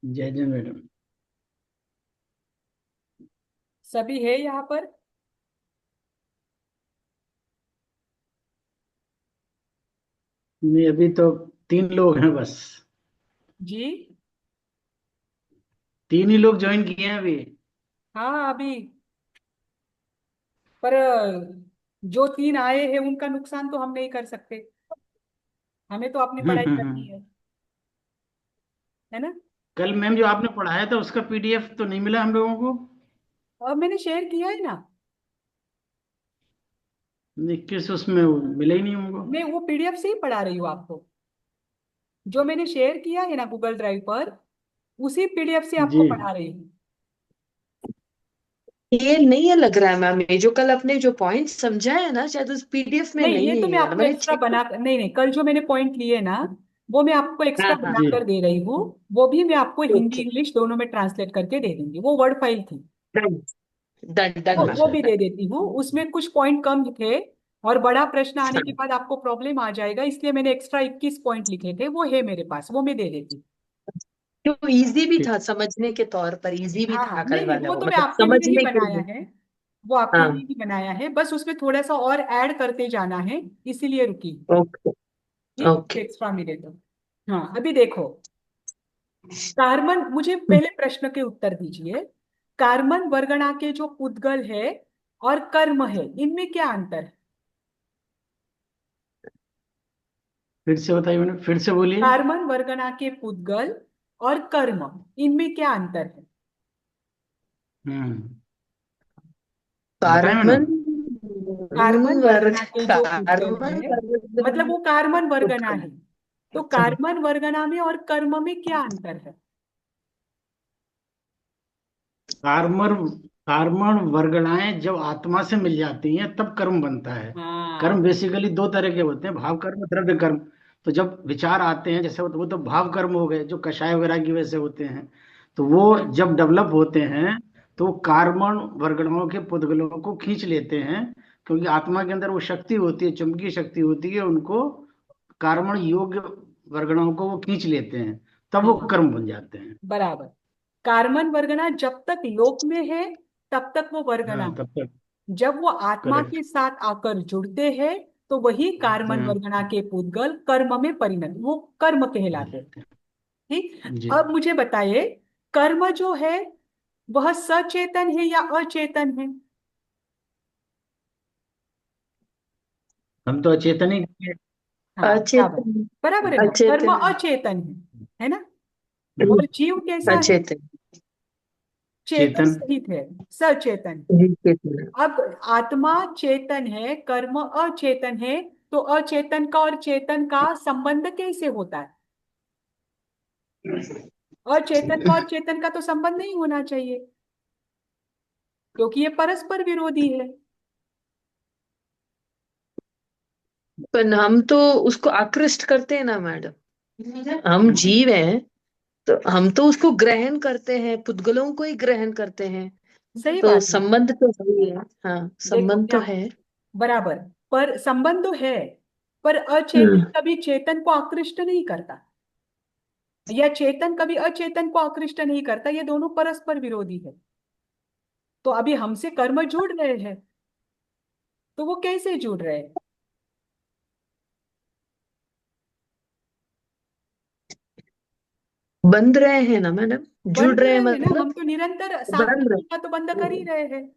जय जय मैडम। सभी है यहाँ पर। नहीं, अभी तो तीन लोग हैं बस। जी। तीन ही लोग ज्वाइन किए हैं अभी। हाँ अभी। पर जो तीन आए हैं उनका नुकसान तो हम नहीं कर सकते। हमें तो अपनी पढ़ाई करनी हम्म। है ना। कल मैम जो आपने पढ़ाया था उसका पीडीएफ तो नहीं मिला हम लोगों को। और मैंने शेयर किया है ना। नहीं, किस उसमें वो मिला ही नहीं हमको। मैं वो पीडीएफ से ही पढ़ा रही हूँ आपको। जो मैंने शेयर किया है ना गूगल ड्राइव पर, उसी पीडीएफ से जी। आपको पढ़ा रही हूँ। ये नहीं है लग रहा है मैम, ये जो कल अपने जो पॉइंट समझा है ना, शायद उस पीडीएफ में नहीं, नहीं ये है। तो मैं ये वाला आपको मैंने एक्स्ट्रा चेक। बना नहीं नहीं, कल जो मैंने पॉइंट लिए ना, वो मैं आपको एक्स्ट्रा हाँ हाँ। बना जी। कर दे रही हूँ। वो भी मैं आपको हिंदी ओके। इंग्लिश दोनों में ट्रांसलेट करके दे दूंगी। वो वर्ड फाइल थी। डन डन डन वो अच्छा। मैम भी डन। दे देती हूँ। उसमें कुछ पॉइंट कम थे और बड़ा प्रश्न आने के हाँ, बाद आपको प्रॉब्लम आ जाएगा, इसलिए मैंने एक्स्ट्रा 21 पॉइंट लिखे थे। वो है मेरे पास, वो मैं दे देती। तो इजी भी ठीक। था समझने के तौर पर, इजी भी हाँ हाँ, था नहीं कल नहीं, वाला, वो वो तो मैं मतलब आपके लिए ही समझने के बनाया लिए। है। वो आपके लिए हाँ। ही बनाया है, बस उसमें थोड़ा सा और ऐड करते जाना है, इसीलिए रुकी। ओके। ठीक, ओके। एक्स्ट्रा मिले तो। हाँ अभी देखो। कार्बन, मुझे पहले प्रश्न के उत्तर दीजिए। कार्बन वर्गना के जो पुद्गल है और कर्म है, इनमें क्या अंतर है? फिर से बताइए मैडम, फिर से बोलिए। कार्बन वर्गना के पुद्गल और कर्म, इनमें क्या अंतर है? हम्म। बताएं कार्बन मैडम। कार्बन वर्ग, वर्गना के जो पुद्गल कार्बन है, मतलब वर्ग वो कार्बन वर्गना उत्पन्न। है। तो अच्छा। कार्बन वर्गना में और कर्म में क्या अंतर है? कार्बन कार्बन वर्गणाएं जब आत्मा से मिल जाती हैं तब कर्म बनता है। कर्म हाँ बेसिकली दो तरह के होते हैं, भाव कर्म, द्रव्य कर्म। तो जब विचार आते हैं जैसे वो तो भाव कर्म हो गए जो कषाय वगैरह की वजह से होते हैं। तो वो हाँ जब डेवलप होते हैं तो वो कार्बन वर्गणाओं के पुद्गलों को खींच लेते हैं। क्योंकि आत्मा के अंदर वो शक्ति होती है, चुंबकीय शक्ति होती है, उनको कार्बन योग्य वर्गणाओं को वो खींच लेते हैं। तब वो हाँ, कर्म बन जाते हैं। बराबर। कार्बन वर्गना जब तक लोक में है तब तक वो वर्गना हाँ, है। तब तक। जब वो आत्मा करेक्ट। के साथ आकर जुड़ते हैं तो वही कार्बन हम्म। वर्गना के पुद्गल कर्म में परिणत, वो कर्म कहलाते हैं। ठीक। जी। अब मुझे बताइए, कर्म जो है वह सचेतन है या अचेतन है? हम तो अचेतन ही हैं। हाँ बराबर। अचेतन। बराबर है ना, कर्म अचेतन। अचेतन है ना। और जीव कैसा है? अचेतन। चेतन चेतन। सहित है, सचेतन। चेतन। अब आत्मा चेतन है, कर्म अचेतन है, तो अचेतन का और चेतन का संबंध कैसे होता है? अचेतन का और चेतन का तो संबंध नहीं होना चाहिए, क्योंकि ये परस्पर विरोधी है। पर हम तो उसको आकृष्ट करते हैं ना मैडम, हम जीव हैं, तो हम तो उसको ग्रहण करते हैं, पुद्गलों को ही ग्रहण करते हैं। सही तो बात है। संबंध तो सही है, हाँ देखो संबंध क्या, तो है। बराबर। पर संबंध तो है, पर अचेतन हम्म। कभी चेतन को आकृष्ट नहीं करता, या चेतन कभी अचेतन को आकृष्ट नहीं करता। ये दोनों परस्पर विरोधी है। तो अभी हमसे कर्म जुड़ रहे हैं, तो वो कैसे जुड़ रहे हैं? बंध रहे हैं ना मैडम, जुड़ बंध रहे रहे हैं हैं ना, मतलब हम तो निरंतर सात बंध कर्मों का तो बंद कर ही रहे, रहे हैं।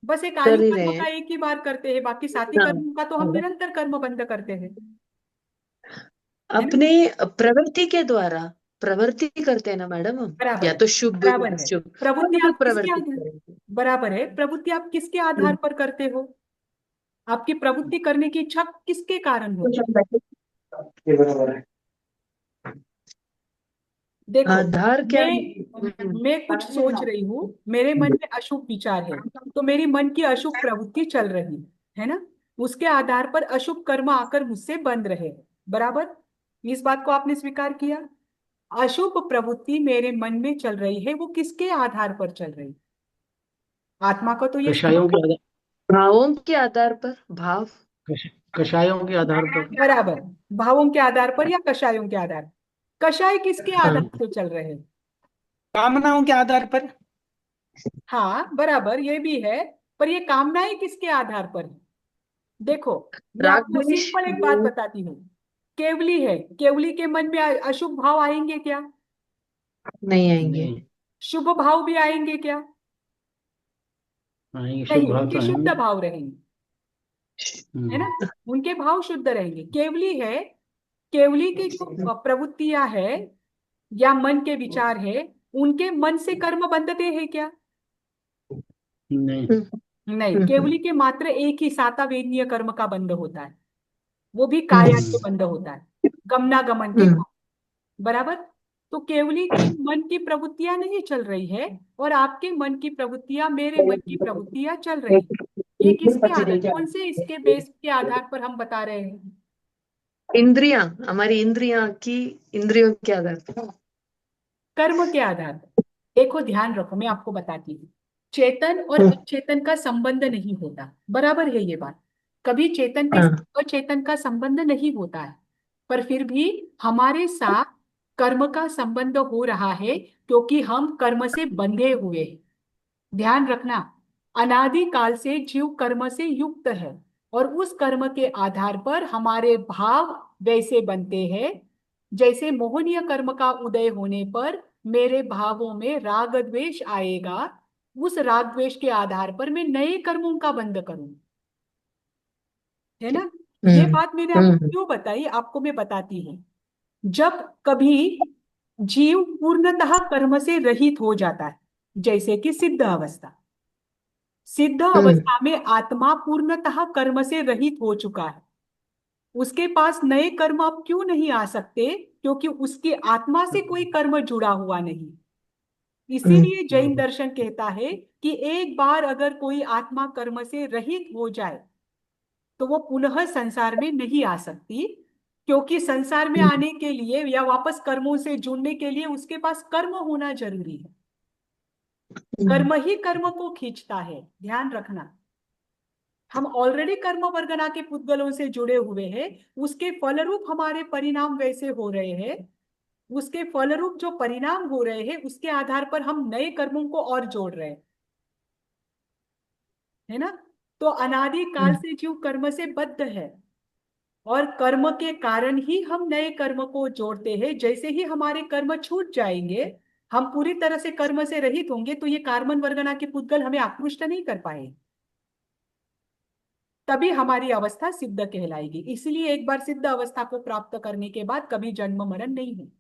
बस एक आयु कर ही कर्म रहे हैं। का एक ही बार करते हैं, बाकी साथी हाँ कर्मों का तो हम हाँ। निरंतर कर्म बंद करते हैं। है ना। अपने प्रवृत्ति के द्वारा प्रवृत्ति करते हैं ना मैडम हम, बराबर या है। तो शुभ या बराबर है। अशुभ, प्रवृत्ति कोई भी आप किसके प्रवृत्ति आधार, करेंगे। बराबर है, प्रवृत्ति आप किसके आधार पर करते हो? आपकी प्रवृत्ति करने की इच्छा किसके कारण होती? ये बराबर है। देखो, आधार क्या है? मैं कुछ सोच रही हूँ, मेरे मन में अशुभ विचार है, तो मेरी मन की अशुभ प्रवृत्ति चल रही है ना। उसके आधार पर अशुभ कर्म आकर मुझसे बंध रहे हैं। बराबर। इस बात को आपने स्वीकार किया। अशुभ प्रवृत्ति मेरे मन में चल रही है, वो किसके आधार पर चल रही है? आत्मा को तो ये कषायों के आधार भावों के आधार पर, भाव। कषायों के आधार पर। बराबर। भावों के आधार पर या कषायों के आधार? कषाय किसके आधार हाँ। से चल रहे हैं? कामनाओं के आधार पर। हाँ बराबर, ये भी है। पर ये कामनाएं किसके आधार पर है? देखो, मैं राग आपको द्वेष सिंपल एक बात योग। बताती हूँ। केवली है, केवली के मन में अशुभ भाव आएंगे क्या? नहीं आएंगे। नहीं शुभ भाव भी आएंगे क्या? आएंगे, शुभ नहीं, भाव तो उनके शुद्ध आएंगे। भाव रहेंगे, है ना? हम्म। उनके भाव शुद्ध रहेंगे। केवली है, केवली की जो प्रवृत्तियां है या मन के विचार है, उनके मन से कर्म बंधते हैं क्या? नहीं। नहीं, हम्म, केवली के मात्र एक ही सातावेनीय कर्म का बंध होता है, वो भी काया के हम्म। बंध होता है, गमनागमन के। हम्म, बराबर। तो केवली की मन की प्रवृत्तियां नहीं चल रही है, और आपके मन की प्रवृत्तियां, मेरे मन की प्रवृत्तियां चल रही है। ये किसके आधार, कौन से इसके बेस के आधार पर हम बता रहे हैं? इंद्रियां, हमारी इंद्रियां की, इंद्रियों के आधार पर। कर्म के आधार पर। देखो ध्यान रखो, मैं आपको बताती हूँ। चेतन और हम्म, अचेतन का संबंध नहीं होता, बराबर है ये बात। कभी चेतन के हाँ। साथ अचेतन का संबंध नहीं होता है। पर फिर भी हमारे साथ कर्म का संबंध हो रहा है, क्योंकि हम कर्म से बंधे हुए हैं। ध्यान रखना, अनादि काल से जीव कर्म से युक्त है, और उस कर्म के आधार पर हमारे भाव वैसे बनते हैं। जैसे मोहनीय कर्म का उदय होने पर मेरे भावों में राग द्वेष आएगा, उस राग द्वेष के आधार पर मैं नए कर्मों का बंध करूं, है ना? ये हम्म, बात मैंने आपको हम्म, क्यों बताई, आपको मैं बताती हूँ। जब कभी जीव पूर्णतः कर्म से रहित हो जाता है, जैसे कि सिद्ध अवस्था, सिद्ध हम्म, अवस्था में आत्मा पूर्णतः कर्म से रहित हो चुका है। उसके पास नए कर्म अब क्यों नहीं आ सकते? क्योंकि उसकी आत्मा से कोई कर्म जुड़ा हुआ नहीं। हम्म, इसीलिए जैन दर्शन कहता है कि एक बार अगर कोई आत्मा कर्म से रहित हो जाए, तो वो पुनः संसार में नहीं आ सकती। क्योंकि संसार में आने के लिए या वापस कर्मों से जुड़ने के लिए उसके पास कर्म होना जरूरी है। हम्म, कर्म ही कर्म को खींचता है, ध्यान रखना। हम ऑलरेडी कर्म वर्गना के पुद्गलों से जुड़े हुए हैं, उसके फलरूप हमारे परिणाम वैसे हो रहे हैं। उसके फलरूप जो परिणाम हो रहे हैं, उसके आधार पर हम नए कर्मों को और जोड़ रहे हैं, है ना? तो अनादि काल हम्म, से जीव कर्म से बद्ध है, और कर्म के कारण ही हम नए कर्म को जोड़ते हैं। जैसे ही हमारे कर्म छूट जाएंगे, हम पूरी तरह से कर्म से रहित होंगे, तो ये कार्बन वर्गना के पुद्गल हमें आकृष्ट नहीं कर पाए। तभी हमारी अवस्था सिद्ध कहलाएगी। इसलिए एक बार सिद्ध अवस्था को प्राप्त करने के बाद कभी जन्म मरण नहीं है।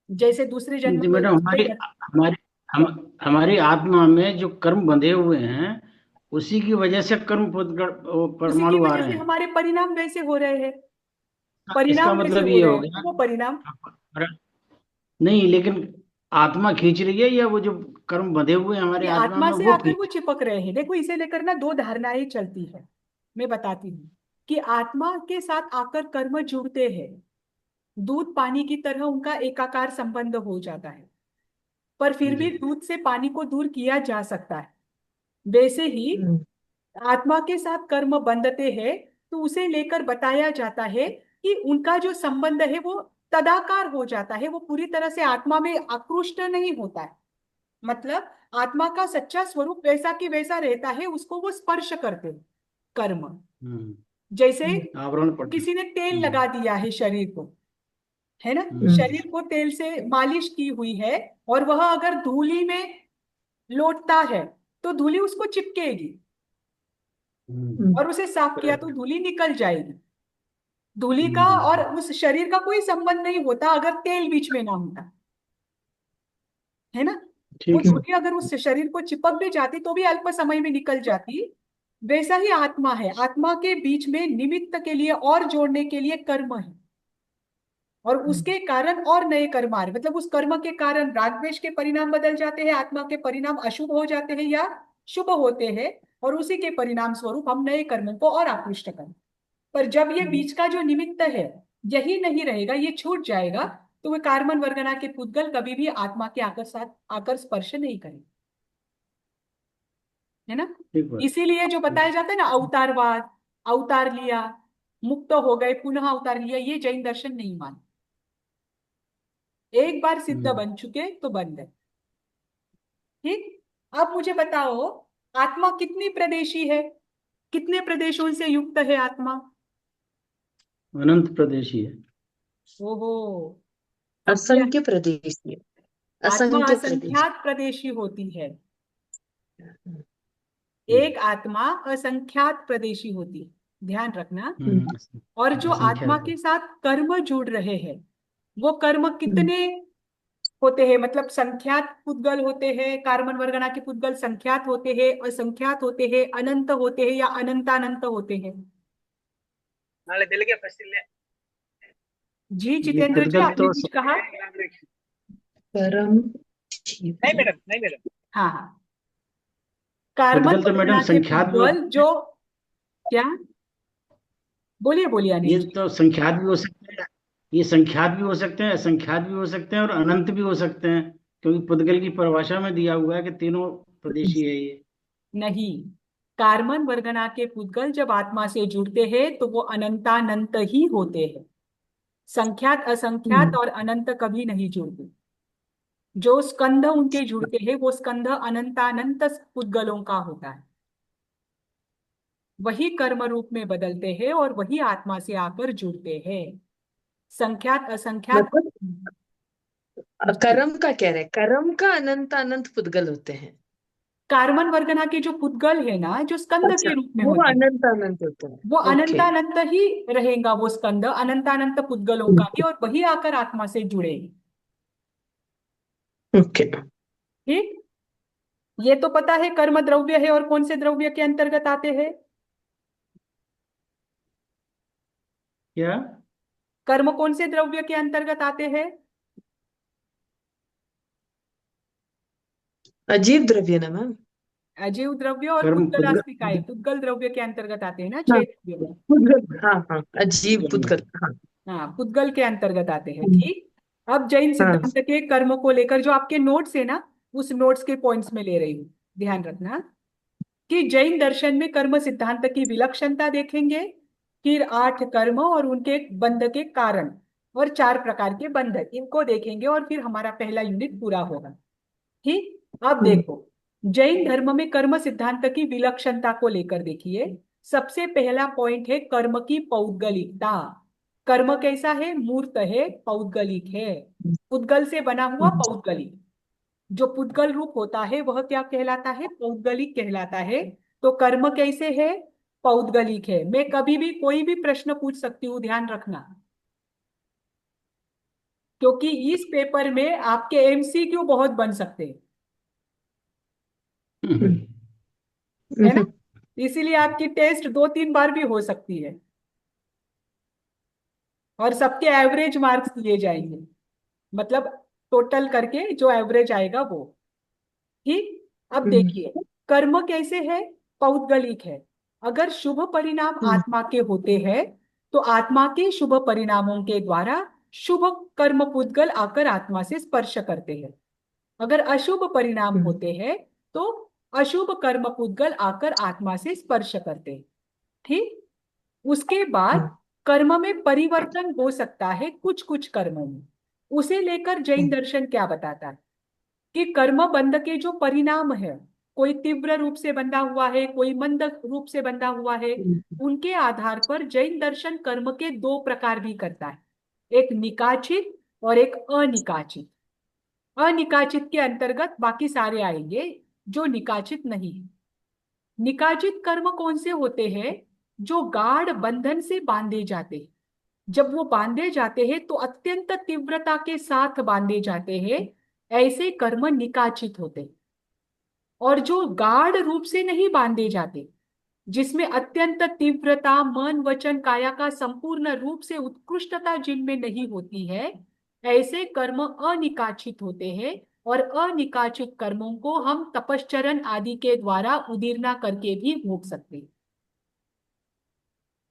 जैसे दूसरे जन्म जी में मैडम, दूसरे हमारी हमारी हमारी आत्मा में जो कर्म बंधे हुए हैं, उसी की वजह से कर्म उसी की परमाणु आ वजह रहे से हैं। हमारे परिणाम वैसे हो रहे हैं। इसका परिणाम वैसे मतलब हो ये रहे हो हैं, गया। वो परिणाम। नहीं, लेकिन आत्मा खींच रही है, या वो जो कर्म बंधे हुए हैं हमारे ये आत्मा आत्मा में, से वो आकर वो खींच। चिपक रहे हैं। देखो, इसे लेकर ना दो धारणाएं चलती है। मैं बताती हूँ कि आत्मा के साथ आकर कर्म जुड़ते हैं, दूध पानी की तरह उनका एकाकार संबंध हो जाता है। पर फिर जी। भी दूध से पानी को दूर किया जा सकता है। वैसे ही हम्म, आत्मा के साथ कर्म बंधते हैं, तो उसे लेकर बताया जाता है कि उनका जो संबंध है वो तदाकार हो जाता है, वो पूरी तरह से आत्मा में आकृष्ट नहीं होता है। मतलब आत्मा का सच्चा स्वरूप वैसा कि वैसा रहता है, उसको वो स्पर्श करते हैं, कर्म। हम्म। जैसे आवरण पड़। किसी ने तेल हम्म। लगा दिया है शरीर को, है ना? हम्म। शरीर को तेल से मालिश की हुई है, और वह अगर धूली में लौटता है, तो धूली उसको चिपकेगी, हम्म। और उसे साफ किया तो धूली निकल जाएगी। धूली का और हम्म। उस शरीर का कोई संबंध नहीं होता अगर तेल बीच में ना होता, है ना? वो ठीक है। धूली अगर उस शरीर को चिपक भी जाती तो भी अल्प समय में निकल जाती। वैसा ही आत्मा है, आत्मा के बीच में निमित्त के लिए और जोड़ने के लिए कर्म है, और उसके कारण और नए कर्म आ रहे। मतलब उस कर्म के कारण राग द्वेष के परिणाम बदल जाते हैं, आत्मा के परिणाम अशुभ हो जाते हैं या शुभ होते हैं, और उसी के परिणाम स्वरूप हम नए कर्मों को और आकृष्ट करें। पर जब ये बीच का जो निमित्त है, यही नहीं रहेगा, ये छूट जाएगा, तो वे कार्बन वर्गना के पुद्गल कभी भी आत्मा के आकर साथ आकर स्पर्श नहीं करेंगे, है ना? ठीक बात। इसीलिए जो बताया जाता है ना, अवतारवाद, अवतार लिया, मुक्त हो गए, पुनः अवतार लिया, ये जैन दर्शन नहीं मानता। एक बार सिद्ध बन चुके तो बंद है। ठीक। अब मुझे बताओ, आत्मा कितनी प्रदेशी है? कितने प्रदेशों से युक्त है आत्मा? अनंत प्रदेशी है। ओहो। अब क्या? असंख्य प्रदेशी, आत्मा असंख्य प्रदेश। असंख्यात प्रदेशी होती है। एक आत्मा असंख्यात प्रदेशी होती है, ध्यान रखना। हम्म, और जो आत्मा असंख्यात है। के साथ कर्म जुड़ रहे हैं, वो कर्म हम्म। कितने होते हैं? मतलब संख्यात पुद्गल होते हैं, कार्बन वर्गना के पुद्गल संख्यात होते हैं, असंख्यात होते हैं, अनंत होते हैं, या अनंतानंत होते हैं? जी ये जितेंद्र जी, पुद्गल आपने तो कुछ कहा? परम जीवन। हाँ हाँ। कार्बन पुद्गल तो मैडम वर्गना के संख्यात भी पुद्गल जो, क्या? बोलिए बोलिए ये अनिल जी। तो संख्यात भी हो सकते हैं। ये संख्यात भी हो सकते हैं, असंख्यात भी हो सकते हैं और अनंत भी हो सकते हैं, क्योंकि पुद्गल की परिभाषा में दिया हुआ है कि तीनों प्रदेशी है ये। नहीं, कार्बन वर्गना के पुद्गल जब आत्मा से जुड़ते हैं तो वो अनंतानंत ही होते हैं। संख्यात असंख्यात हम्म। और अनंत कभी नहीं जुड़ते। जो स्कंध उनके जुड़ते हैं वो स्कंध अनंतानंत पुद्गलों का होता है। वही कर्म रूप में बदलते हैं और वही आत्मा से आकर जुड़ते हैं। संख्यात असंख्यात। मतलब कर्म का कह रहे हैं, कर्म का अनंत अनंत पुद्गल होते हैं। कार्बन वर्गना के जो पुद्गल है ना, जो स्कंद अच्छा, के रूप में वो होते हैं, अनंत अनंत होते वो हैं, ओके। अनंतानंत ही रहेगा। वो स्कंद अनंतानंत पुद्गलों का ही, और वही आकर आत्मा से जुड़ेगी। ओके। ठीक। ये तो पता है कर्म द्रव्य है, और कौन से द्रव्य के अंतर्गत आते हैं? क्या? कर्म कौन से द्रव्य के अंतर्गत आते हैं? अजीब द्रव्य ना मैम। अजीव द्रव्य और कर्म पुद्गलास्तिकाए, पुद्गल द्रव्य के अंतर्गत आते हैं ना, हाँ, 6 द्रव्य। पुद्गल, हाँ हाँ, अजीब पुद्गल। पुद्गल, हाँ। हाँ, पुद्गल के अंतर्गत आते हैं। हम्म, ठीक। अब जैन हाँ। सिद्धांत के कर्म को लेकर जो आपके नोट्स है ना, उस नोट्स के पॉइंट्स में ले रही हूँ। ध्यान रखना कि जैन दर्शन में कर्म सिद्धांत की विलक्षणता देखेंगे, फिर 8 कर्म और उनके बंध के कारण, और 4 प्रकार के बंध, इनको देखेंगे, और फिर हमारा पहला यूनिट पूरा होगा। ठीक। अब हम्म, देखो, जैन धर्म में कर्म सिद्धांत की विलक्षणता को लेकर देखिए। सबसे पहला पॉइंट है कर्म की पौद्गलिकता। कर्म कैसा है? मूर्त है, पौद्गलिक है। पुद्गल से बना हुआ हम्म, पौद्गलिक। जो पुद्गल रूप होता है वह क्या कहलाता है? पौद्गलिक कहलाता है। तो कर्म कैसे है? पौद्गलिक है। मैं कभी भी कोई भी प्रश्न पूछ सकती हूँ, ध्यान रखना, क्योंकि इस पेपर में आपके एमसीक्यू बहुत बन सकते हैं, हम्म, है ना? हम्म, इसीलिए आपकी टेस्ट 2-3 बार भी हो सकती है, और सबके एवरेज मार्क्स दिए जाएंगे, मतलब टोटल करके जो एवरेज आएगा वो। ठीक। अब हम्म, देखिए, कर्म कैसे है? पौद्गलिक है। अगर शुभ परिणाम हम्म, आत्मा के होते हैं तो आत्मा के शुभ परिणामों के द्वारा शुभ कर्म पुद्गल आकर आत्मा से स्पर्श करते हैं। अगर अशुभ परिणाम हम्म, होते हैं तो अशुभ कर्म पुद्गल आकर आत्मा से स्पर्श करते हैं। ठीक। उसके बाद कर्म में परिवर्तन हो सकता है कुछ कुछ कर्मों में। उसे लेकर जैन हम्म, दर्शन क्या बताता है कि कर्म बंध के जो परिणाम है, कोई तीव्र रूप से बंधा हुआ है, कोई मंद रूप से बंधा हुआ है, हम्म, उनके आधार पर जैन दर्शन कर्म के 2 प्रकार भी करता है, एक निकाचित और एक अनिकाचित। अनिकाचित के अंतर्गत बाकी सारे आएंगे, जो निकाचित नहीं है। निकाचित कर्म कौन से होते हैं? जो गाढ़ बंधन से बांधे जाते हैं। जब वो बांधे जाते हैं तो अत्यंत तीव्रता के साथ बांधे जाते हैं, ऐसे कर्म निकाचित होते हैं। और जो गाढ़ रूप से नहीं बांधे जाते, जिसमें अत्यंत तीव्रता मन वचन काया का संपूर्ण रूप से उत्कृष्टता जिनमें नहीं होती है, ऐसे कर्म अनिकाचित होते हैं। और अनिकाचित कर्मों को हम तपश्चरण आदि के द्वारा उदीर्णा करके भी भोग सकते हैं।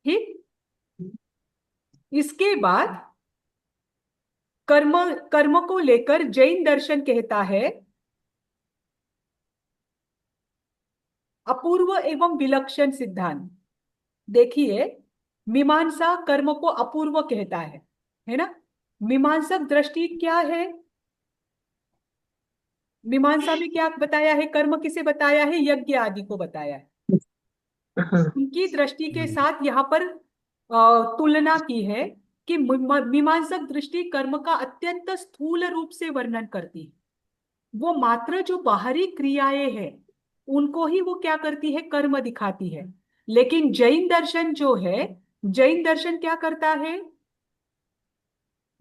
ठीक। इसके बाद कर्म कर्म को लेकर जैन दर्शन कहता है अपूर्व एवं विलक्षण सिद्धांत। देखिए, मीमांसा कर्म को अपूर्व कहता है ना? मीमांसक दृष्टि क्या है? मीमांसा में क्या बताया है? कर्म किसे बताया है? यज्ञ आदि को बताया है। हाँ। उनकी दृष्टि के साथ यहाँ पर तुलना की है कि मीमांसक दृष्टि कर्म का अत्यंत स्थूल रूप से वर्णन करती है। वो मात्र जो बाहरी क्रियाएं हैं उनको ही वो क्या करती है? कर्म दिखाती है। लेकिन जैन दर्शन जो है, जैन दर्शन क्या करता है?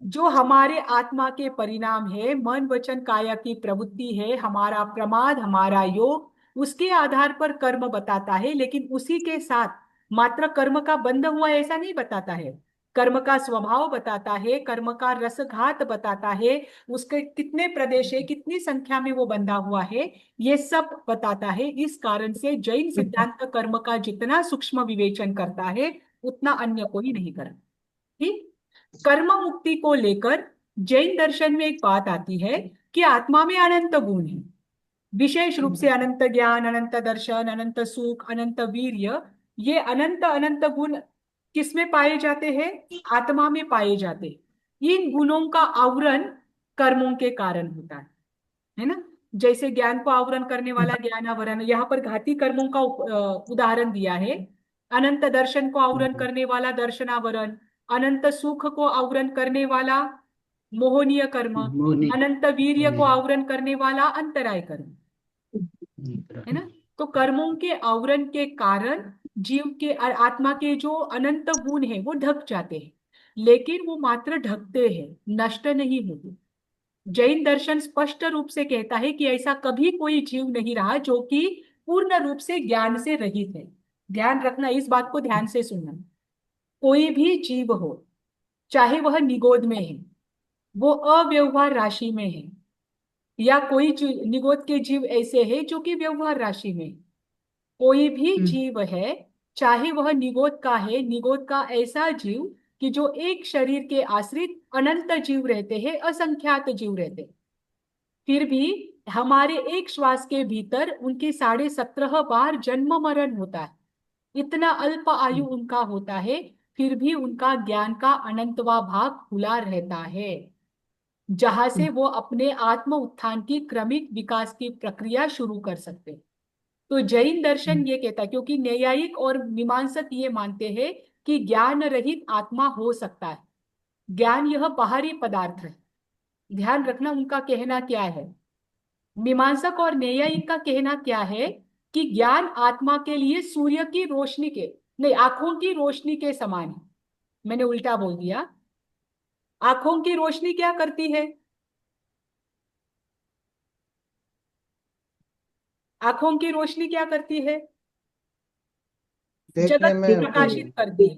जो हमारे आत्मा के परिणाम है, मन वचन काया की प्रवृत्ति है, हमारा प्रमाद, हमारा योग, उसके आधार पर कर्म बताता है। लेकिन उसी के साथ मात्र कर्म का बंध हुआ ऐसा नहीं बताता है। कर्म का स्वभाव बताता है, कर्म का रसघात बताता है, उसके कितने प्रदेश है, कितनी संख्या में वो बंधा हुआ है, ये सब बताता है। इस कारण से जैन सिद्धांत कर्म का जितना सूक्ष्म विवेचन करता है उतना अन्य कोई नहीं करता। ठीक। कर्म मुक्ति को लेकर जैन दर्शन में एक बात आती है कि आत्मा में अनंत गुण है, विशेष रूप से अनंत ज्ञान, अनंत दर्शन, अनंत सुख, अनंत वीर्य। ये अनंत अनंत गुण किसमें पाए जाते हैं? आत्मा में पाए जाते हैं। इन गुणों का आवरण कर्मों के कारण होता है ना। जैसे ज्ञान को आवरण करने वाला ज्ञानावरण, यहाँ पर घाती कर्मों का उदाहरण दिया है। अनंत दर्शन को आवरण करने वाला दर्शनावरण, अनंत सुख को आवरण करने वाला मोहनीय कर्म, मोहनी अनंत वीर्य को आवरण करने वाला अंतराय कर्म, है ना। तो कर्मों के आवरण के कारण जीव के आत्मा के जो अनंत गुण है वो ढक जाते हैं। लेकिन वो मात्र ढकते हैं, नष्ट नहीं होते। जैन दर्शन स्पष्ट रूप से कहता है कि ऐसा कभी कोई जीव नहीं रहा जो कि पूर्ण रूप से ज्ञान से रहित है। ध्यान रखना, इस बात को ध्यान से सुनना। कोई भी जीव हो, चाहे वह निगोद में है, वो अव्यवहार राशि में है, या कोई निगोद के जीव ऐसे हैं जो कि व्यवहार राशि में है। कोई भी जीव है, चाहे वह निगोद का है, निगोद का ऐसा जीव कि जो एक शरीर के आश्रित अनंत जीव रहते हैं, असंख्यात जीव रहते हैं, फिर भी हमारे एक श्वास के भीतर उनके 17.5 बार जन्म मरण होता है। इतना अल्प आयु उनका होता है, फिर भी उनका ज्ञान का अनंतवा भाग खुला रहता है, जहां से वो अपने आत्म उत्थान की क्रमिक विकास की प्रक्रिया शुरू कर सकते हैं। तो जैन दर्शन ये कहता है, क्योंकि न्यायिक और मीमांसक ये मानते हैं कि ज्ञान रहित आत्मा हो सकता है, ज्ञान यह बाहरी पदार्थ है। ध्यान रखना उनका कहना क्या है। मीमांसक और न्यायिक का कहना क्या है कि ज्ञान आत्मा के लिए सूर्य की रोशनी के, नहीं, आंखों की रोशनी के समान है। मैंने उल्टा बोल दिया। आंखों की रोशनी क्या करती है? आंखों की रोशनी क्या करती है? देखने जगत में को होती है। प्रकाशित करती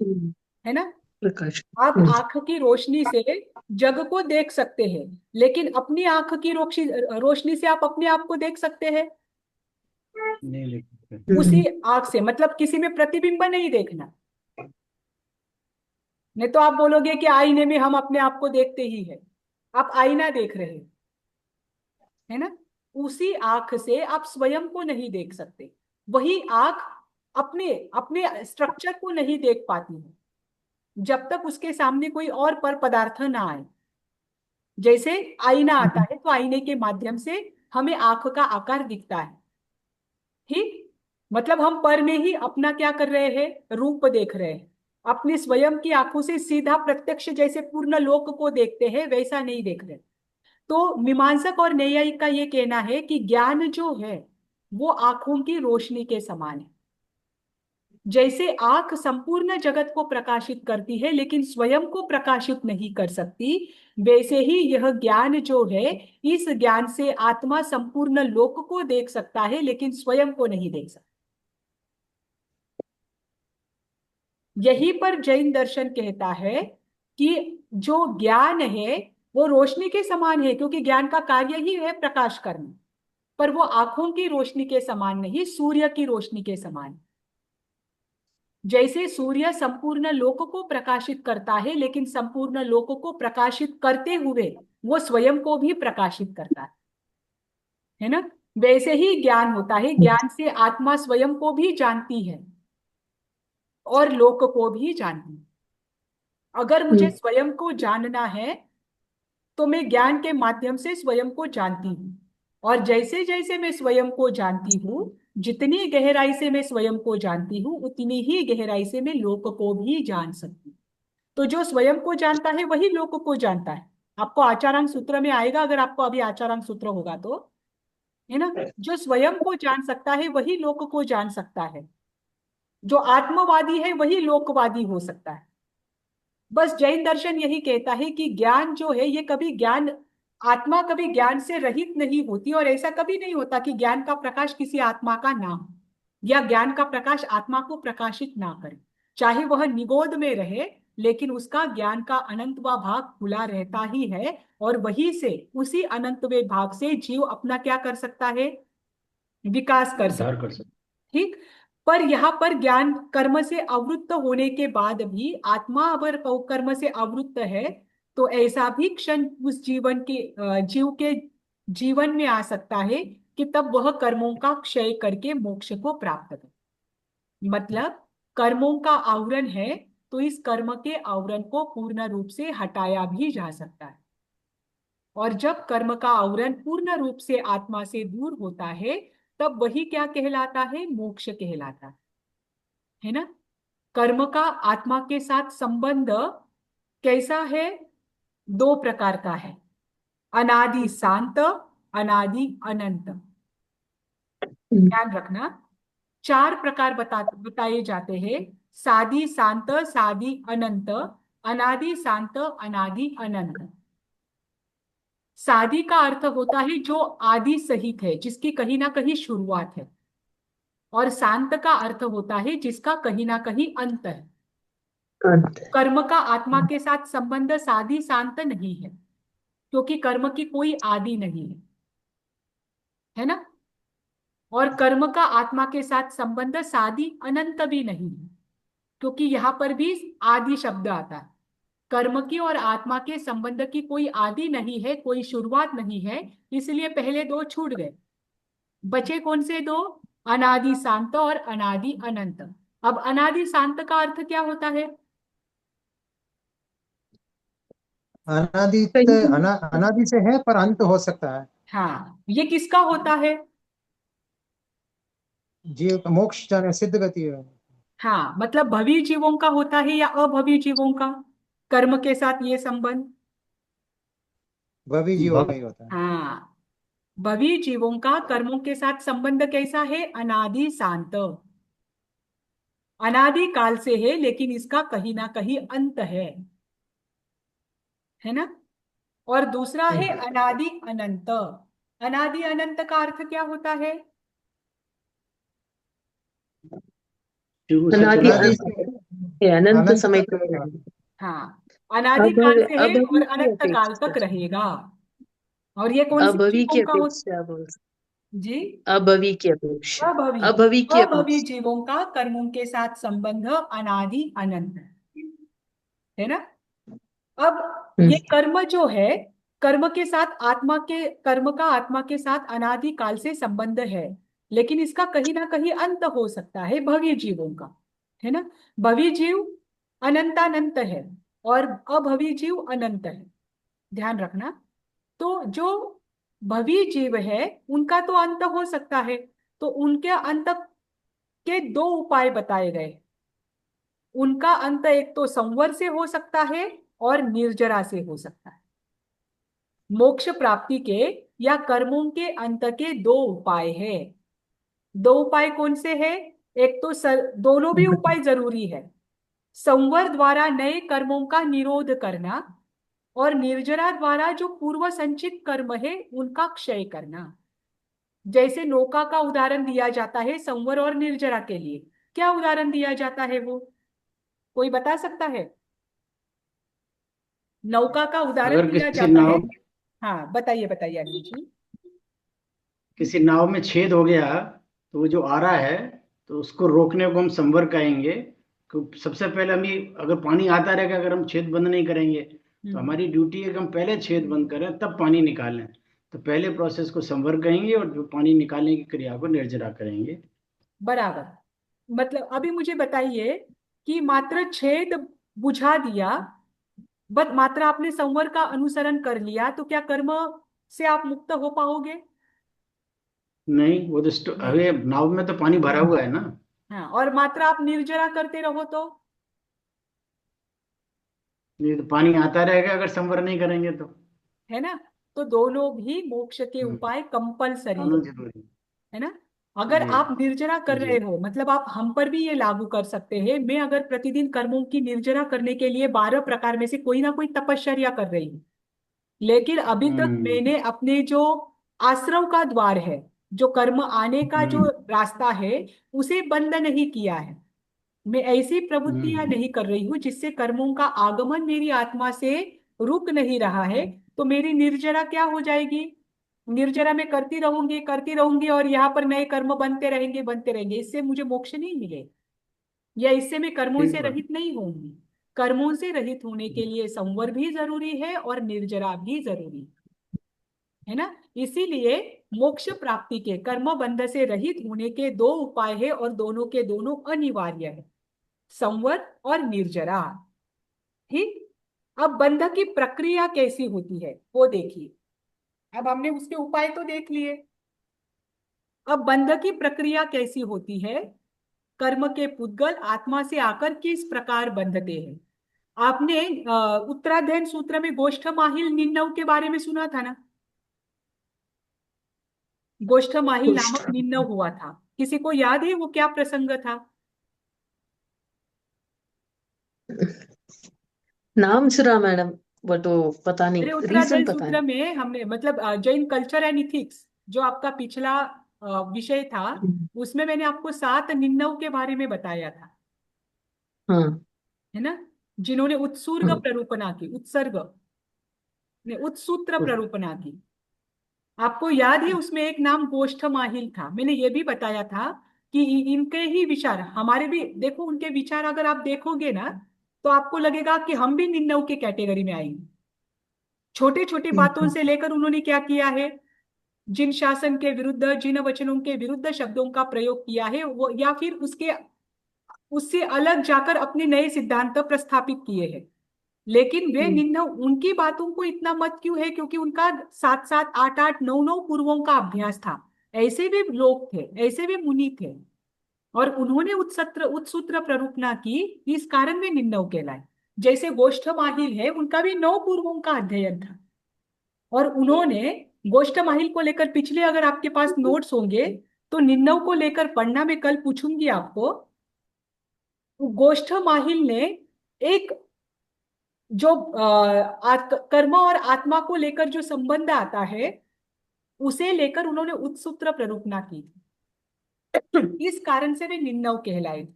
है ना। प्रकाश। आप आंख की रोशनी से जग को देख सकते हैं, लेकिन अपनी आंख की रोशनी रोशनी से आप अपने आप को देख सकते हैं? नहीं देख सकते। उसी आंख से, मतलब किसी में प्रतिबिंब नहीं देखना। नहीं तो आप बोलोगे कि आईने में हम अपने आप को देखते ही है, आप आईना देख रहे हैं, है ना। उसी आंख से आप स्वयं को नहीं देख सकते। वही आंख अपने अपने स्ट्रक्चर को नहीं देख पाती है जब तक उसके सामने कोई और पर पदार्थ ना आए। जैसे आईना आता है तो आईने के माध्यम से हमें आंख का आकार दिखता है। ठीक। मतलब हम पर में ही अपना क्या कर रहे हैं? रूप देख रहे हैं। अपनी स्वयं की आंखों से सीधा प्रत्यक्ष जैसे पूर्ण लोक को देखते हैं वैसा नहीं देख रहे। तो मीमांसक और न्यायिक का ये कहना है कि ज्ञान जो है वो आंखों की रोशनी के समान है। जैसे आंख संपूर्ण जगत को प्रकाशित करती है लेकिन स्वयं को प्रकाशित नहीं कर सकती, वैसे ही यह ज्ञान जो है, इस ज्ञान से आत्मा संपूर्ण लोक को देख सकता है लेकिन स्वयं को नहीं देख सकता। यही पर जैन दर्शन कहता है कि जो ज्ञान है वो रोशनी के समान है, क्योंकि ज्ञान का कार्य ही है प्रकाश करना। पर वो आंखों की रोशनी के समान नहीं, सूर्य की रोशनी के समान। जैसे सूर्य संपूर्ण लोक को प्रकाशित करता है लेकिन संपूर्ण लोक को प्रकाशित करते हुए वो स्वयं को भी प्रकाशित करता है ना। वैसे ही ज्ञान होता है, ज्ञान से आत्मा स्वयं को भी जानती है और लोक को भी जानती है। अगर मुझे स्वयं को जानना है तो मैं ज्ञान के माध्यम से स्वयं को जानती हूँ। और जैसे जैसे मैं स्वयं को जानती हूँ, जितनी गहराई से मैं स्वयं को जानती हूँ, उतनी ही गहराई से मैं लोक को भी जान सकती हूँ। तो जो स्वयं को जानता है वही लोक को जानता है। आपको आचारांग सूत्र में आएगा, अगर आपको अभी आचारांग सूत्र होगा तो, है ना। जो स्वयं को जान सकता है वही लोक को जान सकता है। जो आत्मवादी है वही लोकवादी हो सकता है। बस जैन दर्शन यही कहता है कि ज्ञान जो है, ये कभी ज्ञान, आत्मा कभी ज्ञान से रहित नहीं होती, और ऐसा कभी नहीं होता कि ज्ञान का प्रकाश किसी आत्मा का ना हो, या ज्ञान का प्रकाश आत्मा को प्रकाशित ना करे। चाहे वह निगोद में रहे, लेकिन उसका ज्ञान का अनंतवा भाग खुला रहता ही है, और वही से, उसी अनंतवे भाग से जीव अपना क्या कर सकता है, विकास कर उद्धार सकता कर है। सकते। ठीक। पर यहाँ पर ज्ञान कर्म से आवृत्त होने के बाद भी, आत्मा अगर कर्म से आवृत्त है, तो ऐसा भी क्षण उस जीवन के जीव के जीवन में आ सकता है कि तब वह कर्मों का क्षय करके मोक्ष को प्राप्त करे। मतलब कर्मों का आवरण है, तो इस कर्म के आवरण को पूर्ण रूप से हटाया भी जा सकता है। और जब कर्म का आवरण पूर्ण रूप से आत्मा से दूर होता है, तब वही क्या कहलाता है, मोक्ष कहलाता है ना। कर्म का आत्मा के साथ संबंध कैसा है, दो प्रकार का है, अनादि शांत, अनादि अनंत। ध्यान रखना, चार प्रकार बताए जाते हैं, सादि शांत, सादि अनंत, अनादि शांत, अनादि अनंत। सादि का अर्थ होता है जो आदि सहित है, जिसकी कहीं ना कहीं शुरुआत है। और शांत का अर्थ होता है जिसका कहीं ना कहीं अंत है। अंत है। कर्म का आत्मा के साथ संबंध सादि शांत नहीं है, क्योंकि कर्म की कोई आदि नहीं है ना। और कर्म का आत्मा के साथ संबंध सादि अनंत भी नहीं है, क्योंकि यहां पर भी आदि शब्द आता है। कर्म की और आत्मा के संबंध की कोई आदि नहीं है, कोई शुरुआत नहीं है, इसलिए पहले दो छूट गए। बचे कौन से दो, अनादि शांत और अनादि अनंत। अब अनादि शांत का अर्थ क्या होता है, अनादि से है पर अंत हो सकता है। हाँ, ये किसका होता है, जीव का मोक्ष जाने सिद्ध गति है। हाँ, मतलब भवी जीवों का होता है या अभवी जीवों का, कर्म के साथ ये संबंध। वही जीवों का ही होता है। हाँ, भवी जीवों का कर्मों के साथ संबंध कैसा है, अनादि शांत। अनादि काल से है, लेकिन इसका कहीं ना कहीं अंत है ना। और दूसरा है अनादि अनंत। अनादि अनंत का अर्थ क्या होता है, शुरू से अनादि चला अनादि आ से से अनंत अनंत समय तक तक रहेगा। रहेगा। हाँ, अनादि काल से है और अभवी की अनंत काल अपेक्षा, तक रहेगा। और ये कौन सी अभवी की जीवों का होता, अपेक्षा बोल सकते, जी, अभवी की अपेक्षा, अभवी। अभवी की अभवी अपेक्षा। जीवों का कर्मों के साथ संबंध अनादि अनंत है ना। अब ये हम्म। कर्म जो है, कर्म के साथ आत्मा के, कर्म का आत्मा के साथ अनादि काल से संबंध है, लेकिन इसका कहीं ना कहीं अंत हो सकता है भवी जीवों का, है ना। भवी जीव अनंतानंत है, और अभवी जीव अनंत है, ध्यान रखना। तो जो भवी जीव है, उनका तो अंत हो सकता है, तो उनके अंत के दो उपाय बताए गए। उनका अंत एक तो संवर से हो सकता है, और निर्जरा से हो सकता है। मोक्ष प्राप्ति के या कर्मों के अंत के दो उपाय है। दो उपाय कौन से हैं, एक तो दोनों भी उपाय जरूरी है। संवर द्वारा नए कर्मों का निरोध करना, और निर्जरा द्वारा जो पूर्व संचित कर्म है उनका क्षय करना। जैसे नौका का उदाहरण दिया जाता है संवर और निर्जरा के लिए, क्या उदाहरण दिया जाता है वो, कोई बता सकता है। नौका का उदाहरण अगर दिया किसी जाता है, नाव हाँ बताइए बताइए अनिल जी। किसी नाव में छेद हो गया, तो वो जो आ रहा है, तो उसको रोकने को हम संवर कहेंगे। सबसे पहले हम ये, अगर पानी आता रहेगा, अगर हम छेद बंद नहीं करेंगे, तो हमारी ड्यूटी है कि हम पहले छेद बंद करें तब पानी निकालें। तो पहले प्रोसेस को संवर कहेंगे, और जो पानी निकालने की क्रिया को निर्जरा करेंगे। बराबर। मतलब अभी मुझे बताइए कि मात्र छेद बुझा दिया, बट मात्र आपने संवर का अनुसरण कर लिया तो क्या कर्म से आप मुक्त हो पाओगे? नहीं, वो तो नहीं। अरे नाव में तो पानी भरा हुआ है ना। हाँ, और मात्र आप निर्जरा करते रहो तो? ये तो पानी आता रहेगा अगर संवर नहीं करेंगे तो। है ना? तो दोनों भी मोक्ष के हम्म, उपाय कंपलसरी दोनों जरूरी। है ना? अगर जी। आप निर्जरा कर जी। रहे हो, मतलब आप हम पर भी ये लागू कर सकते हैं। मैं अगर प्रतिदिन कर्मों की निर्जरा करने के लिए 12 प्रकार में से कोई ना कोई तपश्चर्या कर रही हूँ, लेकिन अभी तक हम्म। मैंने अपने जो आश्रव का द्वार है, जो कर्म आने का जो हम्म। रास्ता है, उसे बंद नहीं किया है। मैं ऐसी प्रवृत्तियां हम्म। नहीं कर रही हूँ जिससे कर्मों का आगमन मेरी आत्मा से रुक नहीं रहा है। तो मेरी निर्जरा क्या हो जाएगी? निर्जरा में करती रहूंगी और यहाँ पर नए कर्म बनते रहेंगे। इससे मुझे मोक्ष नहीं मिले, या इससे मैं कर्मों ठीक से बात। रहित नहीं होंगी। कर्मों से रहित होने के लिए संवर भी जरूरी है और निर्जरा भी जरूरी है ना? इसीलिए मोक्ष प्राप्ति के कर्म बंध से रहित होने के दो उपाय है और दोनों के दोनों अनिवार्य है, संवर और निर्जरा। ठीक। अब बंध की प्रक्रिया कैसी होती है वो देखिए। अब हमने उसके उपाय तो देख लिए, अब बंध की प्रक्रिया कैसी होती है। कर्म के पुद्गल आत्मा से आकर किस प्रकार बंधते हैं? आपने उत्तराध्ययन सूत्र में गोष्ठ माहिल निन्नव के बारे में सुना था ना? गोष्ठ माहिल कुछ नामक निन्नव हुआ था, किसी को याद है वो क्या प्रसंग था? नाम सुना मैडम, बट वो पता अरे नहीं, रीजन उत्तराध्ययन पता सूत्र में हमने मतलब जैन कल्चर एंड इथिक्स जो आपका पिछला विषय था, नहीं। उसमें मैंने आपको 7 निन्नव के बारे में बताया था, हाँ। है ना? जिन्होंने उत्सर्ग हाँ। प्ररूपणा की, उत्सर्ग ने उत्सूत्र प्ररूपणा की। आपको याद है उसमें एक नाम गोष्ठ माहिल था। मैंने ये भी बताया था कि इनके ही विचार हमारे भी, देखो उनके विचार अगर आप देखोगे ना तो आपको लगेगा कि हम भी निन्नव के कैटेगरी में आएंगे। छोटे छोटे बातों से लेकर उन्होंने क्या किया है, जिन शासन के विरुद्ध, जिन वचनों के विरुद्ध शब्दों का प्रयोग किया है वो, या फिर उसके उससे अलग जाकर अपने नए सिद्धांत प्रस्थापित किए हैं। लेकिन वे निम्न उनकी बातों को इतना मत क्यों है? क्योंकि उनका 7 7 8 8 9 9 पूर्वों का अभ्यास था। ऐसे भी लोग थे, ऐसे भी मुनि थे, और उन्होंने उत्सूत्र प्ररूपणा की। इस कारण वे निम्नव कहलाए। जैसे गोष्ठ माहिल है, उनका भी 9 पूर्वों का अध्ययन था, और उन्होंने गोष्ठ माहिल को लेकर पिछले, अगर आपके पास नोट्स होंगे तो निम्नव को लेकर पढ़ना, मैं कल पूछूंगी आपको। गोष्ठ माहिल ने एक जो कर्म और आत्मा को लेकर जो संबंध आता है, उसे लेकर उन्होंने उत्सूत्र प्ररूपणा की थी। इस कारण से वे निम्नव कहलाए।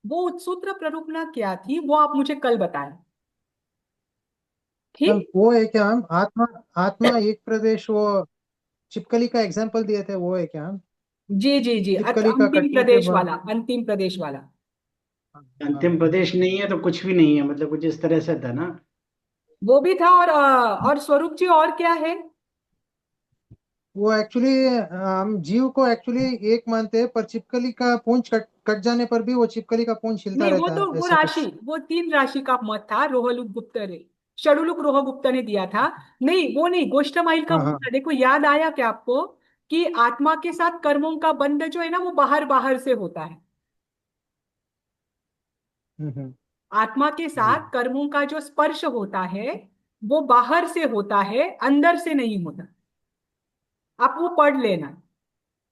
वो उत्सूत्र प्ररूपणा क्या थी वो आप मुझे कल बताएं। मैम ठीक। वो है क्या हम आत्मा, आत्मा एक प्रदेश, वो चिपकली का एग्जाम्पल दिए थे, वो है क्या हम? जी जी जी, चिपकली का अंतिम कटने के प्रदेश बाद। वाला, अंतिम प्रदेश वाला। हाँ, अंतिम प्रदेश नहीं है तो कुछ भी नहीं है, मतलब कुछ इस तरह से था ना। वो भी था, और स्वरूप जी और क्या है? वो एक्चुअली हम जीव को एक्चुअली एक मानते हैं, पर चिपकली का पूंछ कट कट जाने पर भी वो चिपकली का पूंछ हिलता नहीं, वो रहता तो है, वो ऐसा राशि, कुछ। वो 3 राशि का मत था, रोहलुक गुप्त ने, षडुलुक रोहगुप्त ने दिया था। नहीं, वो नहीं, गोष्ठमाइल का हाँ वो हाँ। था। देखो याद आया क्या आपको कि आत्मा के साथ कर्मों का बंध जो है ना वो बाहर बाहर से होता है। हम्म। आत्मा के जी। साथ कर्मों का जो स्पर्श होता है वो बाहर से होता है, अंदर से नहीं होता। आप वो पढ़ लेना।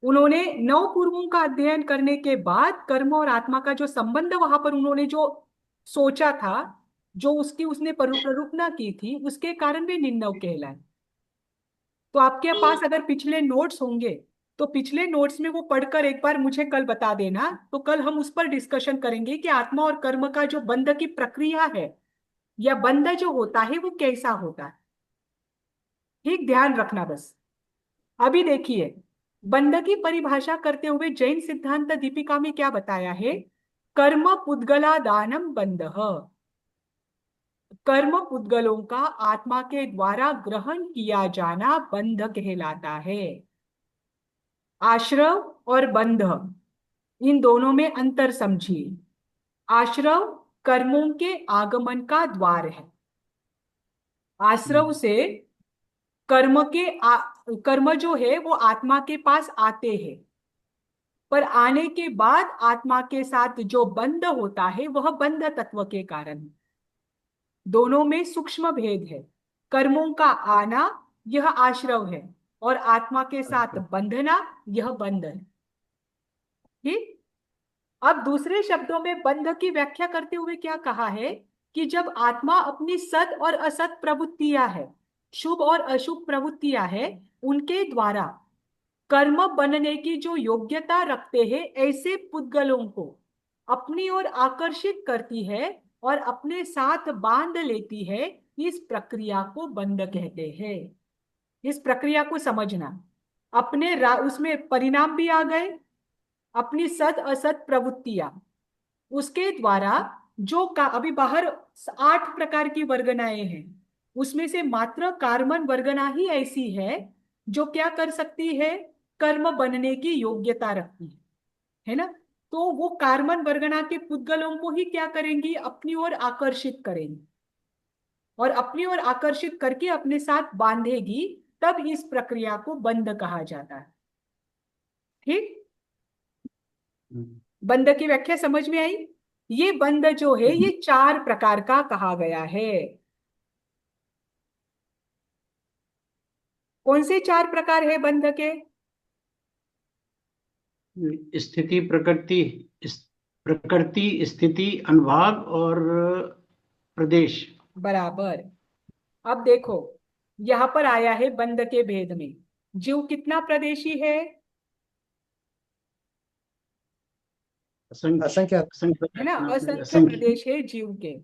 उन्होंने 9 पूर्वों का अध्ययन करने के बाद कर्म और आत्मा का जो संबंध वहां पर उन्होंने जो सोचा था, जो उसकी उसने प्ररूपणा की थी, उसके कारण वे निम्नव कहलाए। तो आपके पास अगर पिछले नोट्स होंगे तो पिछले नोट्स में वो पढ़कर एक बार मुझे कल बता देना, तो कल हम उस पर डिस्कशन करेंगे कि आत्मा और कर्म का जो बंध की प्रक्रिया है, या बंध जो होता है वो कैसा होता है। ठीक, ध्यान रखना बस। अभी देखिए, बंध की परिभाषा करते हुए जैन सिद्धांत दीपिका में क्या बताया है। कर्म पुद्गला दानम बंध, कर्म पुद्गलों का आत्मा के द्वारा ग्रहण किया जाना बंध कहलाता है। आश्रव और बंध, इन दोनों में अंतर समझिए। आश्रव कर्मों के आगमन का द्वार है, आश्रव से कर्म कर्म जो है वो आत्मा के पास आते हैं, पर आने के बाद आत्मा के साथ जो बंध होता है वह बंध तत्व के कारण है। दोनों में सूक्ष्म भेद है। कर्मों का आना यह आश्रव है, और आत्मा के साथ बंधना यह बंध है। ठीक। अब दूसरे शब्दों में बंध की व्याख्या करते हुए क्या कहा है कि जब आत्मा अपनी सत और असत प्रवृत्तियां है, शुभ और अशुभ प्रवृत्तियां है, उनके द्वारा कर्म बनने की जो योग्यता रखते हैं, ऐसे पुद्गलों को अपनी ओर आकर्षित करती है और अपने साथ बांध लेती है। इस प्रक्रिया को बंध कहते हैं। इस प्रक्रिया को समझना। उसमें परिणाम भी आ गए, अपनी सत असत प्रवृत्तियां, उसके द्वारा जो का अभी बाहर 8 प्रकार की वर्गनाएं हैं, उसमें से मात्र कार्बन वर्गना ही ऐसी है जो क्या कर सकती है, कर्म बनने की योग्यता रखती है ना। तो वो कार्बन वर्गना के पुद्गलों को ही क्या करेंगी, अपनी ओर आकर्षित करेंगी, और अपनी ओर आकर्षित करके अपने साथ बांधेगी। तब इस प्रक्रिया को बंध कहा जाता है। ठीक। बंध की व्याख्या समझ में आई। ये बंध जो है ये 4 प्रकार का कहा गया है। कौन से 4 प्रकार है बंध के? स्थिति, प्रकृति, स्थिति, अनुभाग और प्रदेश। बराबर। अब देखो, यहां पर आया है बंध के भेद में जीव कितना प्रदेशी है? असंख्य है ना, असंख्य असंख्य। प्रदेश है जीव के।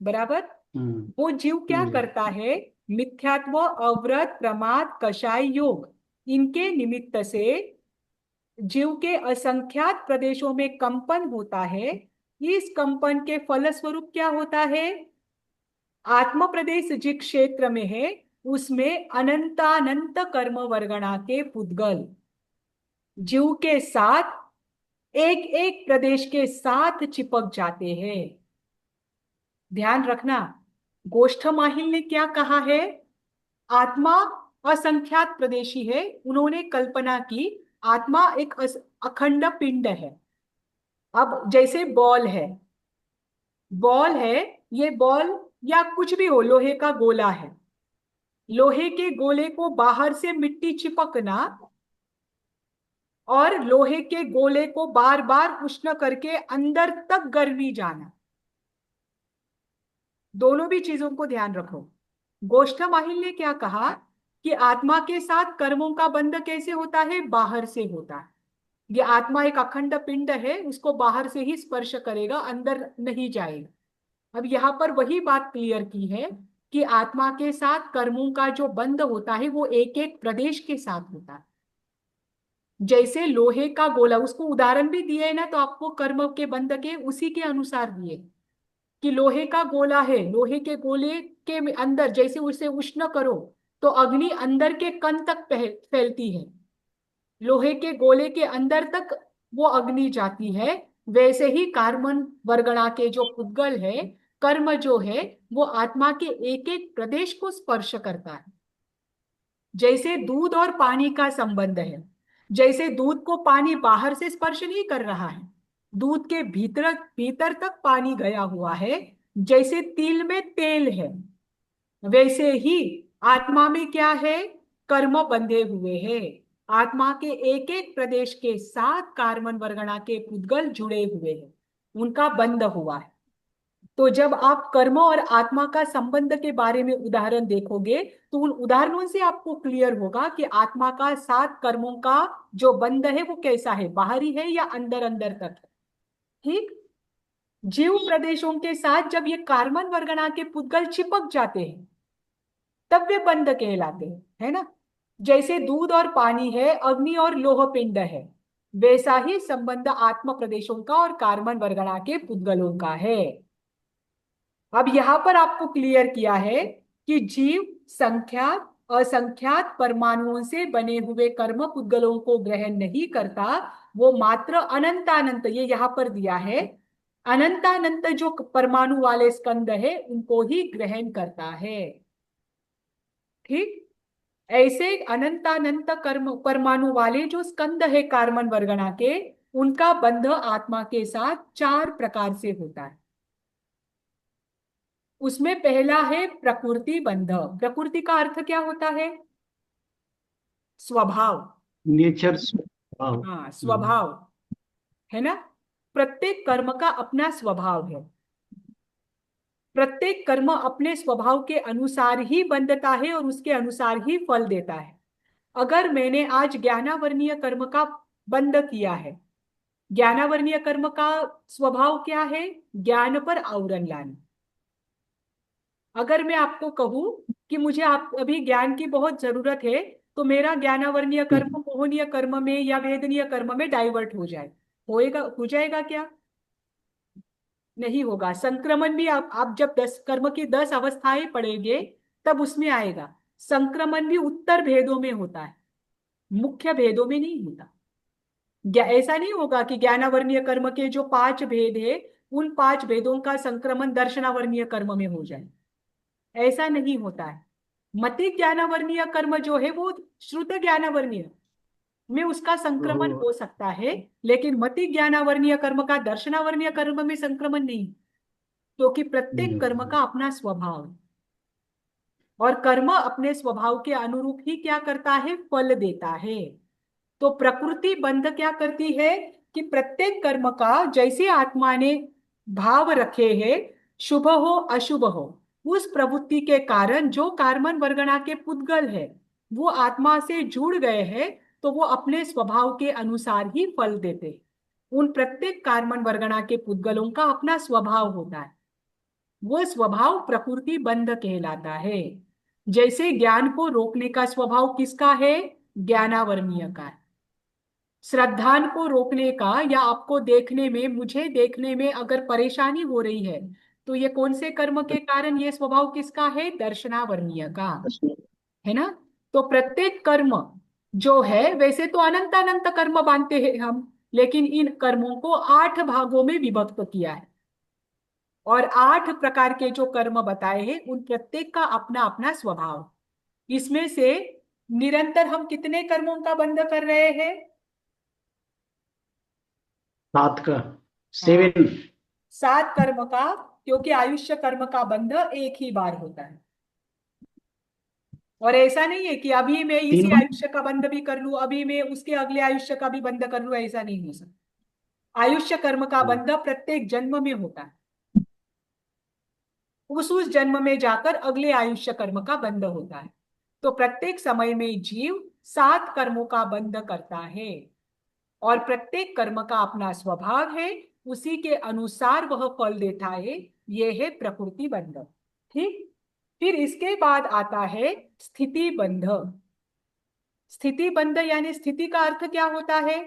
बराबर। वो जीव क्या करता है, मिथ्यात्व, अवृत, प्रमाद, कषाय योग, इनके निमित्त से जीव के असंख्यात प्रदेशों में कंपन होता है। इस कंपन के फलस्वरूप क्या होता है, आत्म प्रदेश जिस क्षेत्र में है उसमें अनंतानंत कर्म वर्गणा के पुद्गल जीव के साथ एक एक प्रदेश के साथ चिपक जाते हैं। ध्यान रखना, गोष्ठमाहिल ने क्या कहा है, आत्मा असंख्यात प्रदेशी है। उन्होंने कल्पना की आत्मा एक अखंड पिंड है। अब जैसे बॉल है, ये बॉल या कुछ भी हो, लोहे का गोला है, लोहे के गोले को बाहर से मिट्टी चिपकना और लोहे के गोले को बार बार उष्ण करके अंदर तक गर्मी जाना, दोनों भी चीजों को ध्यान रखो। गोष्ठमाहिल ने क्या कहा कि आत्मा के साथ कर्मों का बंध कैसे होता है, बाहर से होता है। ये आत्मा एक अखंड पिंड है, उसको बाहर से ही स्पर्श करेगा, अंदर नहीं जाएगा। अब यहां पर वही बात क्लियर की है कि आत्मा के साथ कर्मों का जो बंध होता है वो एक एक प्रदेश के साथ होता है। जैसे लोहे का गोला, उसको उदाहरण भी दिए है ना, तो आपको कर्म के बंध के उसी के अनुसार दिए कि लोहे का गोला है, लोहे के गोले के अंदर जैसे उसे उष्ण करो तो अग्नि अंदर के कण तक फैलती है, लोहे के गोले के अंदर तक वो अग्नि जाती है। वैसे ही कार्बन वर्गणा के जो पुद्गल है, कर्म जो है वो आत्मा के एक एक प्रदेश को स्पर्श करता है। जैसे दूध और पानी का संबंध है, जैसे दूध को पानी बाहर से स्पर्श नहीं कर रहा है, दूध के भीतर भीतर तक पानी गया हुआ है। जैसे तिल में तेल है, वैसे ही आत्मा में क्या है, कर्म बंधे हुए हैं। आत्मा के एक एक प्रदेश के साथ कार्बन वर्गणा के पुद्गल जुड़े हुए हैं, उनका बंध हुआ है। तो जब आप कर्म और आत्मा का संबंध के बारे में उदाहरण देखोगे तो उन उदाहरणों से आपको क्लियर होगा कि आत्मा का साथ कर्मों का जो बंध है वो कैसा है, बाहरी है या अंदर अंदर तक है। ठीक। जीव प्रदेशों के साथ जब ये कार्बन वर्गणा के पुद्गल चिपक जाते हैं तब वे बंध कहलाते हैं, है ना। जैसे दूध और पानी है, अग्नि और लोह पिंड है, वैसा ही संबंध आत्म प्रदेशों का और कार्बन वर्गणा के पुद्गलों का है। अब यहां पर आपको क्लियर किया है कि जीव संख्यात असंख्यात परमाणुओं से बने हुए कर्म पुद्गलों को ग्रहण नहीं करता, वो मात्र अनंतानंत, ये यहां पर दिया है, अनंतानंत जो परमाणु वाले स्कंद है उनको ही ग्रहण करता है। ठीक। ऐसे अनंतानंत कर्म परमाणु वाले जो स्कंद है कार्बन वर्गणा के, उनका बंध आत्मा के साथ 4 प्रकार से होता है। उसमें पहला है प्रकृति बंध। प्रकृति का अर्थ क्या होता है? स्वभाव। नेचर। वाह। हाँ, स्वभाव, है ना। प्रत्येक कर्म का अपना स्वभाव है। प्रत्येक कर्म अपने स्वभाव के अनुसार ही बंधता है और उसके अनुसार ही फल देता है। अगर मैंने आज ज्ञानावर्णीय कर्म का बंध किया है, ज्ञानावर्णीय कर्म का स्वभाव क्या है? ज्ञान पर आवरण लाना। अगर मैं आपको कहूं कि मुझे आप अभी ज्ञान की बहुत जरूरत है, तो मेरा ज्ञानावर्णीय कर्म मोहनीय कर्म में या वेदनीय कर्म में डाइवर्ट हो जाए, हो जाएगा क्या? नहीं होगा। संक्रमण भी आप जब 10 कर्म की 10 अवस्थाएं पढ़ेंगे तब उसमें आएगा। संक्रमण भी उत्तर भेदों में होता है, मुख्य भेदों में नहीं होता। ऐसा नहीं होगा कि ज्ञानावर्णीय कर्म के जो 5 भेद है, उन 5 भेदों का संक्रमण दर्शनावर्णीय कर्म में हो जाए, ऐसा नहीं होता है। मति ज्ञानावर्णीय कर्म जो है वो श्रुत ज्ञानावर्णीय में उसका संक्रमण हो सकता है, लेकिन मति ज्ञानावर्णीय कर्म का दर्शनावर्णीय कर्म में संक्रमण नहीं, क्योंकि प्रत्येक कर्म का अपना स्वभाव है और कर्म अपने स्वभाव के अनुरूप ही क्या करता है? फल देता है। तो प्रकृति बंध क्या करती है कि प्रत्येक कर्म का जैसे आत्मा ने भाव रखे हैं, शुभ हो अशुभ हो, उस प्रवृत्ति के कारण जो कार्बन वर्गणा के पुद्गल है वो आत्मा से जुड़ गए हैं, तो वो अपने स्वभाव के अनुसार ही फल देते हैं। उन प्रत्येक कार्बन वर्गणा के पुद्गलों का अपना स्वभाव होता है, वो स्वभाव प्रकृति बंध कहलाता है। जैसे ज्ञान को रोकने का स्वभाव किसका है? ज्ञानावर्णीय का है। श्रद्धान को रोकने का या आपको देखने में, मुझे देखने में अगर परेशानी हो रही है, तो ये कौन से कर्म के कारण ये स्वभाव किसका है? दर्शनावर्णीय का, है ना। तो प्रत्येक कर्म जो है, वैसे तो अनंत अनंत कर्म मानते हैं हम, लेकिन इन कर्मों को 8 भागों में विभक्त किया है और 8 प्रकार के जो कर्म बताए हैं उन प्रत्येक का अपना अपना स्वभाव। इसमें से निरंतर हम कितने कर्मों का बंध कर रहे हैं? 7 का। हाँ, 7। 7 कर्म का, क्योंकि आयुष्य कर्म का बंध एक ही बार होता है। और ऐसा नहीं है कि अभी मैं इसी 3 आयुष्य का बंध भी कर लूं, अभी मैं उसके अगले आयुष्य का भी बंध कर लूं, ऐसा नहीं हो सकता। आयुष्य कर्म का बंध प्रत्येक जन्म में होता है, उस जन्म में जाकर अगले आयुष्य कर्म का बंध होता है। तो प्रत्येक समय में जीव 7 कर्मों का बंध करता है और प्रत्येक कर्म का अपना स्वभाव है, उसी के अनुसार वह फल देता है। यह है प्रकृति बंध। ठीक। फिर इसके बाद आता है स्थिति बंध। स्थिति बंध यानी स्थिति का अर्थ क्या होता है?